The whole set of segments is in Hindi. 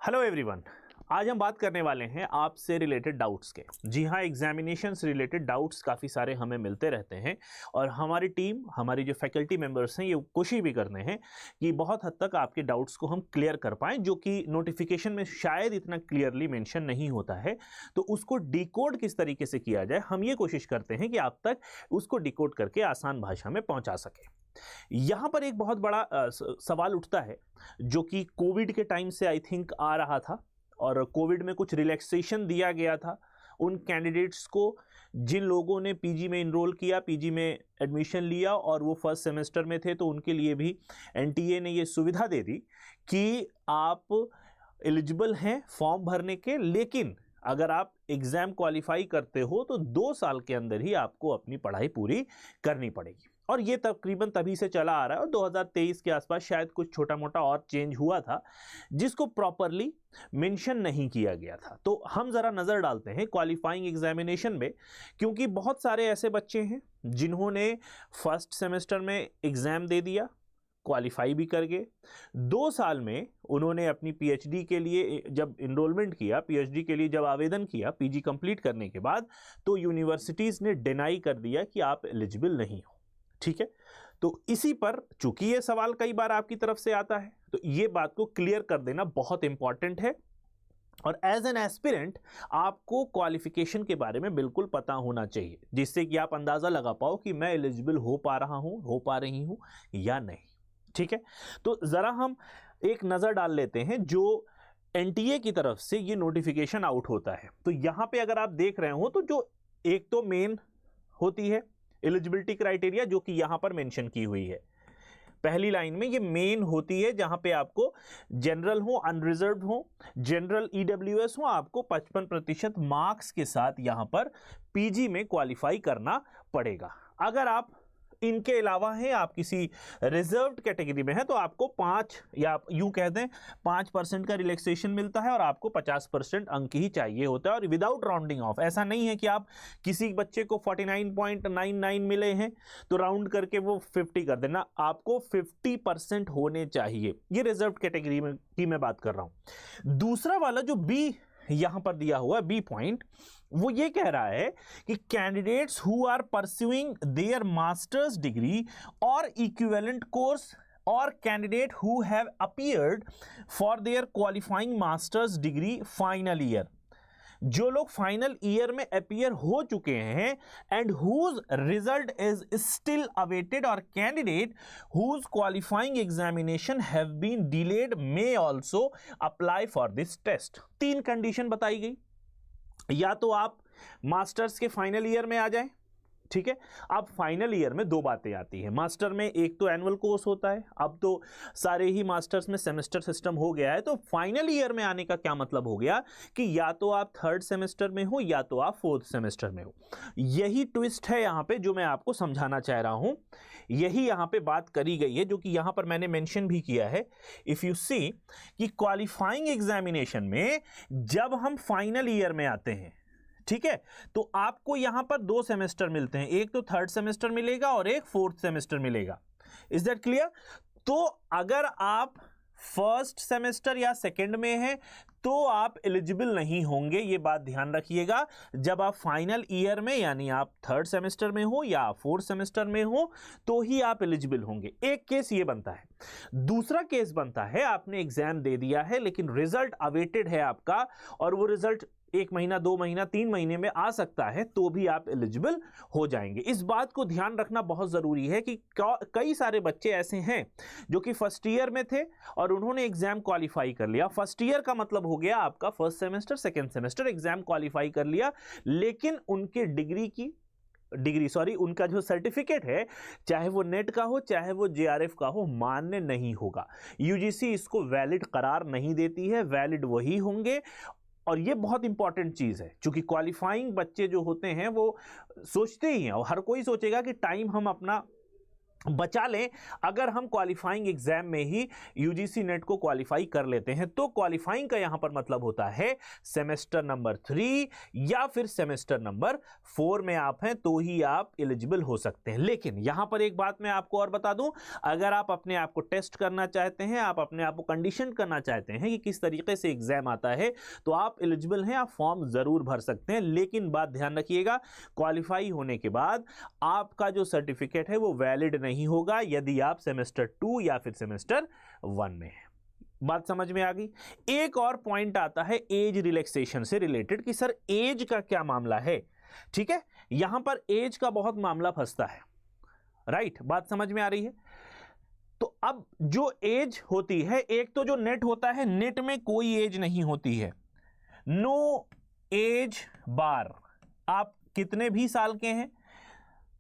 हेलो एवरीवन, आज हम बात करने वाले हैं आपसे रिलेटेड डाउट्स के। जी हाँ, एग्जामिनेशन से रिलेटेड डाउट्स काफ़ी सारे हमें मिलते रहते हैं और हमारी टीम, हमारी जो फैकल्टी मेंबर्स हैं, ये कोशिश भी करते हैं कि बहुत हद तक आपके डाउट्स को हम क्लियर कर पाएँ, जो कि नोटिफिकेशन में शायद इतना क्लियरली मेंशन नहीं होता है। तो उसको डिकोड किस तरीके से किया जाए, हम ये कोशिश करते हैं कि आप तक उसको डिकोड करके आसान भाषा में पहुँचा सकें। यहाँ पर एक बहुत बड़ा सवाल उठता है जो कि कोविड के टाइम से आई थिंक आ रहा था, और कोविड में कुछ रिलैक्सेशन दिया गया था उन कैंडिडेट्स को जिन लोगों ने पीजी में इनरोल किया, पीजी में एडमिशन लिया और वो फर्स्ट सेमेस्टर में थे। तो उनके लिए भी एनटीए ने ये सुविधा दे दी कि आप एलिजिबल हैं फॉर्म भरने के, लेकिन अगर आप एग्ज़ाम क्वालिफाई करते हो तो 2 साल के अंदर ही आपको अपनी पढ़ाई पूरी करनी पड़ेगी। और ये तकरीबन तभी से चला आ रहा है और 2023 के आसपास शायद कुछ छोटा मोटा और चेंज हुआ था जिसको प्रॉपरली मेंशन नहीं किया गया था। तो हम ज़रा नज़र डालते हैं क्वालिफाइंग एग्जामिनेशन में, क्योंकि बहुत सारे ऐसे बच्चे हैं जिन्होंने फर्स्ट सेमेस्टर में एग्ज़ाम दे दिया, क्वालिफाई भी कर गए। 2 साल में उन्होंने अपनी पीएचडी के लिए जब इनरोलमेंट किया, पीएचडी के लिए जब आवेदन किया पीजी कंप्लीट करने के बाद, तो यूनिवर्सिटीज़ ने डिनाई कर दिया कि आप एलिजिबल नहीं हो। ठीक है, तो इसी पर चूंकि ये सवाल कई बार आपकी तरफ से आता है, तो ये बात को क्लियर कर देना बहुत इंपॉर्टेंट है। और एज एन एस्पिरेंट आपको क्वालिफिकेशन के बारे में बिल्कुल पता होना चाहिए, जिससे कि आप अंदाज़ा लगा पाओ कि मैं एलिजिबल हो पा रहा हूँ, हो पा रही हूँ या नहीं। ठीक है, तो ज़रा हम एक नज़र डाल लेते हैं जो एनटीए की तरफ से ये नोटिफिकेशन आउट होता है। तो यहाँ पे अगर आप देख रहे हो तो जो एक तो मेन होती है एलिजिबिलिटी क्राइटेरिया, जो कि यहाँ पर मेंशन की हुई है पहली लाइन में, ये मेन होती है जहाँ पे आपको जनरल हो, अनरिजर्व्ड हो, जनरल ईडब्ल्यूएस हो, आपको 55% मार्क्स के साथ यहाँ पर पीजी में क्वालिफाई करना पड़ेगा। अगर आप इनके अलावा हैं, आप किसी रिजर्व्ड कैटेगरी में हैं, तो आपको 5 या यूं कह दें 5% का रिलैक्सेशन मिलता है और आपको 50% अंक ही चाहिए होता है, और विदाउट राउंडिंग ऑफ। ऐसा नहीं है कि आप किसी बच्चे को 49.99 मिले हैं तो राउंड करके वो 50 कर देना, आपको 50% होने चाहिए। ये रिजर्व्ड कैटेगरी में की मैं बात कर रहा हूं। दूसरा वाला जो बी यहां पर दिया हुआ बी पॉइंट, वो ये कह रहा है कि candidates who are pursuing their masters degree और इक्विवेलेंट कोर्स और candidate who have appeared for their qualifying masters degree final year, जो लोग फाइनल ईयर में अपीयर हो चुके हैं and whose result is still awaited, और candidate whose qualifying examination have been delayed may also apply for this test. 3 condition बताई गई, या तो आप मास्टर्स के फाइनल ईयर में आ जाएं। ठीक है, अब फाइनल ईयर में 2 बातें आती हैं। मास्टर में एक तो एनुअल कोर्स होता है, अब तो सारे ही मास्टर्स में सेमेस्टर सिस्टम हो गया है। तो फाइनल ईयर में आने का क्या मतलब हो गया कि या तो आप 3rd सेमेस्टर में हो या तो आप 4th सेमेस्टर में हो। यही ट्विस्ट है यहाँ पे जो मैं आपको समझाना चाह रहा हूँ, यही यहाँ पे बात करी गई है, जो कि यहाँ पर मैंने मेंशन भी किया है। इफ यू सी कि क्वालिफाइंग एग्जामिनेशन में जब हम फाइनल ईयर में आते हैं, ठीक है, तो आपको यहां पर 2 सेमेस्टर मिलते हैं, एक तो 3rd सेमेस्टर मिलेगा और एक 4th सेमेस्टर मिलेगा। Is that clear? तो अगर आप फर्स्ट सेमेस्टर या सेकंड में हैं तो आप एलिजिबल नहीं होंगे, ये बात ध्यान रखिएगा। जब आप फाइनल ईयर में, यानी आप 3rd सेमेस्टर में हो या 4th सेमेस्टर में हो, तो ही आप एलिजिबल होंगे। एक केस ये बनता है। दूसरा केस बनता है आपने एग्जाम दे दिया है लेकिन रिजल्ट अवेटेड है आपका, और वो रिजल्ट 1 महीना, 2 महीना, 3 महीने में आ सकता है, तो भी आप एलिजिबल हो जाएंगे। इस बात को ध्यान रखना बहुत जरूरी है कि कई सारे बच्चे ऐसे हैं जो कि फर्स्ट ईयर में थे और उन्होंने एग्जाम क्वालिफाई कर लिया। फर्स्ट ईयर का मतलब हो गया आपका first semester, second semester, exam qualify कर लिया, लेकिन उनके उनका जो सर्टिफिकेट है, चाहे वो नेट का हो चाहे वो जेआरएफ का हो, मान्य नहीं होगा। यूजीसी इसको वैलिड करार नहीं देती है, वैलिड वही होंगे। और ये बहुत इंपॉर्टेंट चीज़ है, क्योंकि क्वालिफाइंग बच्चे जो होते हैं वो सोचते ही हैं, और हर कोई सोचेगा कि टाइम हम अपना बचा लें। अगर हम क्वालिफाइंग एग्जाम में ही यूजीसी नेट को क्वालिफाई कर लेते हैं तो क्वालिफाइंग का यहां पर मतलब होता है सेमेस्टर नंबर 3 या फिर सेमेस्टर नंबर 4 में आप हैं तो ही आप एलिजिबल हो सकते हैं। लेकिन यहां पर एक बात मैं आपको और बता दूं, अगर आप अपने आप को टेस्ट करना चाहते हैं, आप अपने आप को कंडीशन करना चाहते हैं कि किस तरीके से एग्जाम आता है, तो आप एलिजिबल हैं, आप फॉर्म जरूर भर सकते हैं। लेकिन बात ध्यान रखिएगा, क्वालिफाई होने के बाद आपका जो सर्टिफिकेट है वो वैलिड नहीं होगा यदि आप सेमेस्टर 2 या फिर सेमेस्टर 1 में हैं। बात समझ में आ गई। एक और पॉइंट आता है एज रिलैक्सेशन से रिलेटेड कि सर एज का क्या मामला है। ठीक है, यहां पर एज का बहुत मामला फंसता है, राइट, बात समझ में आ रही है। तो अब जो एज होती है, एक तो जो नेट होता है, नेट में कोई एज नहीं होती है, नो एज बार, आप कितने भी साल के हैं,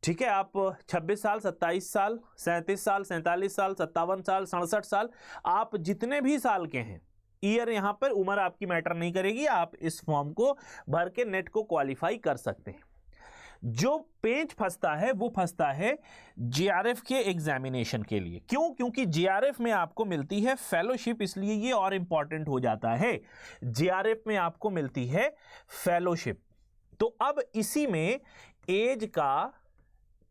ठीक है, आप 26 साल, 27 साल, 37 साल, 47 साल, 57 साल, 67 साल, आप जितने भी साल के हैं, ईयर यहां पर उम्र आपकी मैटर नहीं करेगी, आप इस फॉर्म को भर के नेट को क्वालिफाई कर सकते हैं। जो पेच फंसता है वो फंसता है जेआरएफ के एग्जामिनेशन के लिए। क्यों? क्योंकि जेआरएफ में आपको मिलती है फेलोशिप, इसलिए ये और इंपॉर्टेंट हो जाता है। जेआरएफ में आपको मिलती है फेलोशिप। तो अब इसी में एज का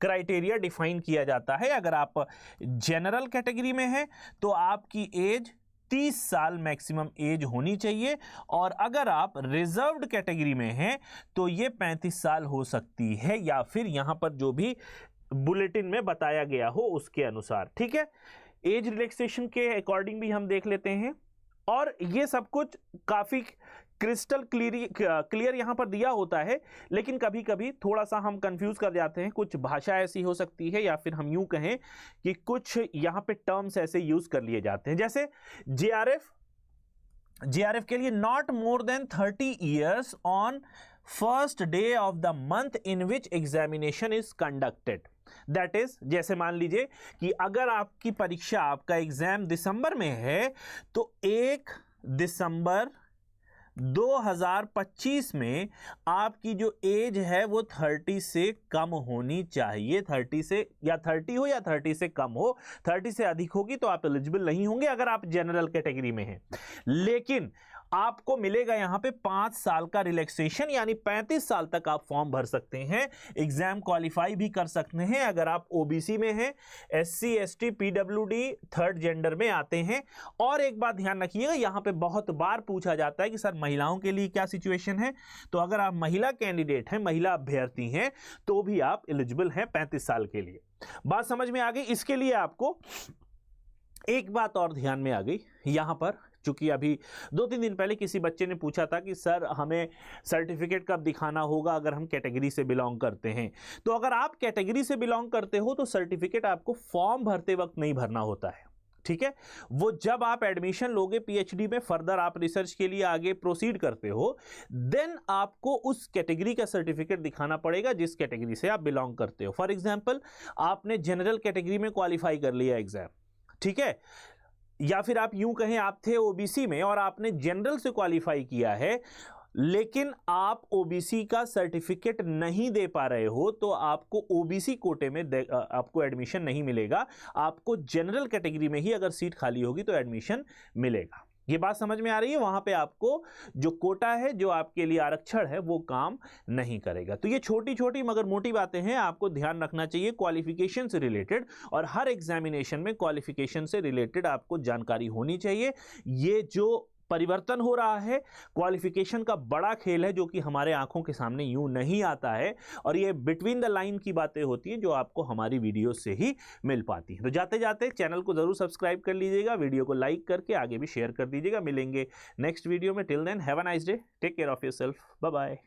क्राइटेरिया डिफाइन किया जाता है। अगर आप जनरल कैटेगरी में हैं तो आपकी एज 30 साल मैक्सिमम एज होनी चाहिए, और अगर आप रिजर्व्ड कैटेगरी में हैं तो ये 35 साल हो सकती है, या फिर यहां पर जो भी बुलेटिन में बताया गया हो उसके अनुसार। ठीक है, एज रिलैक्सेशन के अकॉर्डिंग भी हम देख लेते हैं, और ये सब कुछ काफी क्रिस्टल क्लियर यहां पर दिया होता है। लेकिन कभी कभी थोड़ा सा हम कंफ्यूज कर जाते हैं, कुछ भाषा ऐसी हो सकती है, या फिर हम यूं कहें कि कुछ यहां पे टर्म्स ऐसे यूज कर लिए जाते हैं। जैसे जेआरएफ के लिए not more than 30 years on first day of the month in which examination is conducted. That is, जैसे मान लीजिए कि अगर आपकी परीक्षा, आपका एग्जाम दिसंबर में है, तो 1 दिसंबर 2025 में आपकी जो एज है वो 30 से कम होनी चाहिए। 30 से, या 30 हो या 30 से कम हो, 30 से अधिक होगी तो आप एलिजिबल नहीं होंगे अगर आप जनरल कैटेगरी में हैं। लेकिन आपको मिलेगा यहां पे 5 साल का रिलैक्सेशन, यानी 35 साल तक आप फॉर्म भर सकते हैं, एग्जाम क्वालिफाई भी कर सकते हैं अगर आप ओबीसी में हैं, SC, ST, PWD, third gender में आते हैं। और एक बात ध्यान रखिएगा, यहां पे बहुत बार पूछा जाता है कि सर महिलाओं के लिए क्या सिचुएशन है। तो अगर आप महिला कैंडिडेट हैं, महिला अभ्यर्थी हैं, तो भी आप एलिजिबल हैं 35 साल के लिए। बात समझ में आ गई। इसके लिए आपको एक बात और ध्यान में आ गई यहां पर, चूंकि अभी 2-3 दिन पहले किसी बच्चे ने पूछा था कि सर हमें सर्टिफिकेट कब दिखाना होगा अगर हम कैटेगरी से बिलोंग करते हैं। तो अगर आप कैटेगरी से बिलोंग करते हो तो सर्टिफिकेट आपको फॉर्म भरते वक्त नहीं भरना होता है। ठीक है, वो जब आप एडमिशन लोगे पीएचडी में, फर्दर आप रिसर्च के लिए आगे प्रोसीड करते हो, देन आपको उस कैटेगरी का सर्टिफिकेट दिखाना पड़ेगा जिस कैटेगरी से आप बिलोंग करते हो। फॉर एग्जाम्पल, आपने जनरल कैटेगरी में क्वालिफाई कर लिया एग्जाम, ठीक है, या फिर आप यूं कहें आप थे ओबीसी में और आपने जनरल से क्वालिफाई किया है, लेकिन आप ओबीसी का सर्टिफिकेट नहीं दे पा रहे हो, तो आपको ओबीसी कोटे में आपको एडमिशन नहीं मिलेगा। आपको जनरल कैटेगरी में ही अगर सीट खाली होगी तो एडमिशन मिलेगा। ये बात समझ में आ रही है। वहां पे आपको जो कोटा है, जो आपके लिए आरक्षण है, वो काम नहीं करेगा। तो ये छोटी छोटी मगर मोटी बातें हैं, आपको ध्यान रखना चाहिए क्वालिफिकेशन से रिलेटेड, और हर एग्जामिनेशन में क्वालिफिकेशन से रिलेटेड आपको जानकारी होनी चाहिए। ये जो परिवर्तन हो रहा है, क्वालिफिकेशन का बड़ा खेल है जो कि हमारे आंखों के सामने यूं नहीं आता है, और ये बिटवीन द लाइन की बातें होती हैं जो आपको हमारी वीडियो से ही मिल पाती हैं। तो जाते जाते चैनल को जरूर सब्सक्राइब कर लीजिएगा, वीडियो को लाइक करके आगे भी शेयर कर दीजिएगा। मिलेंगे नेक्स्ट वीडियो में। Till then have a nice day, take care of yourself, bye bye.